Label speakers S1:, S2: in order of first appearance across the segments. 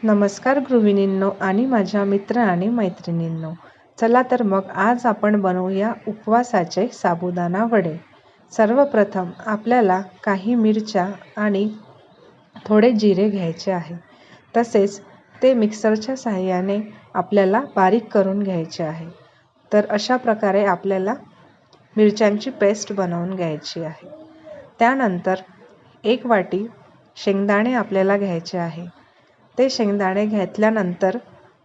S1: नमस्कार गृहिणींनो आणि माझ्या मित्र आणि मैत्रिणींनो, चला तर मग आज आपण बनवूया उपवासाचे साबुदाणा वडे. सर्वप्रथम आपल्याला काही मिरच्या आणि थोडे जिरे घ्यायचे आहे. तसेच ते मिक्सरच्या साहाय्याने आपल्याला बारीक करून घ्यायचे आहे. तर अशा प्रकारे आपल्याला मिरच्यांची पेस्ट बनवून घ्यायची आहे. त्यानंतर 1 वाटी शेंगदाणे आपल्याला घ्यायचे आहे. ते शेंगदाणे घेतल्यानंतर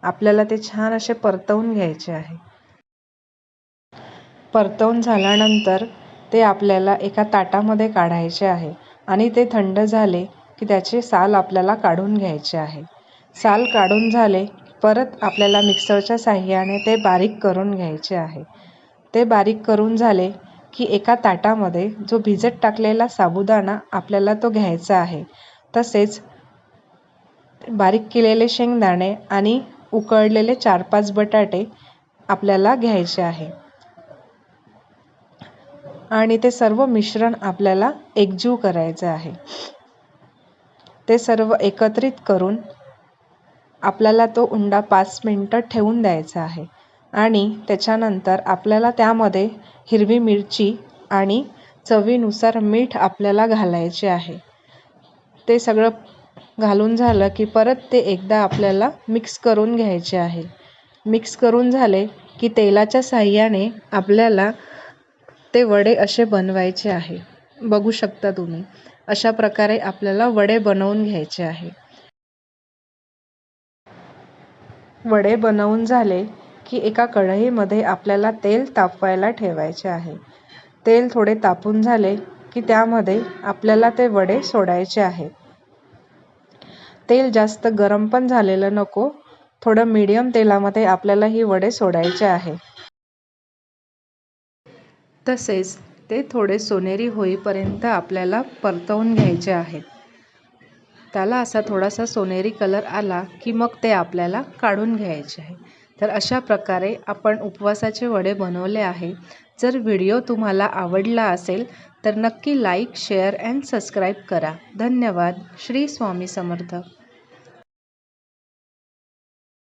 S1: आपल्याला ते छान असे परतवून घ्यायचे आहे. परतवून झाल्यानंतर ते आपल्याला एका ताटामध्ये काढायचे आहे आणि ते थंड झाले की त्याचे साल आपल्याला काढून घ्यायचे आहे. साल काढून झाले परत आपल्याला मिक्सरच्या साहाय्याने ते बारीक करून घ्यायचे आहे. ते बारीक करून झाले की एका ताटामध्ये जो भिजत टाकलेला साबुदाणा आपल्याला तो घ्यायचा आहे. तसेच बारीक केलेले शेंगदाणे आणि उकळलेले 4-5 बटाटे आपल्याला घ्यायचे आहे आणि ते सर्व मिश्रण आपल्याला एकजीव करायचे आहे. ते सर्व एकत्रित करून आपल्याला तो उंडा 5 मिनिटं ठेवून द्यायचा आहे आणि त्याच्यानंतर आपल्याला त्यामध्ये हिरवी मिरची आणि चवीनुसार मीठ आपल्याला घालायचे आहे. ते सगळं घालून झालं की परत ते एकदा आपल्याला मिक्स करून घ्यायचे आहे. मिक्स करून झाले की तेलाच्या साहाय्याने आपल्याला ते वडे असे बनवायचे आहे. बघू शकता तुम्ही. अशा प्रकारे आपल्याला वडे बनवून घ्यायचे आहे. वडे बनवून झाले की एका कढईमध्ये आपल्याला तेल तापवायला ठेवायचे आहे. तेल थोडे तापून झाले की त्यामध्ये आपल्याला ते वडे सोडायचे आहे. तेल जास्त गरम पण झालेलं नको, थोडं मीडियम तेलामध्ये आपल्याला ही वडे सोडायचे आहे. तसेच ते थोडे सोनेरी होईपर्यंत आपल्याला परतवून घ्यायचे आहेत. त्याला असा थोडासा सोनेरी कलर आला की मग ते आपल्याला काढून घ्यायचे आहे. तर अशा प्रकारे आपण उपवासाचे वडे बनवले आहे. जर व्हिडिओ तुम्हाला आवडला असेल तर नक्की लाईक, शेअर अँड सबस्क्राईब करा. धन्यवाद. श्री स्वामी समर्थ.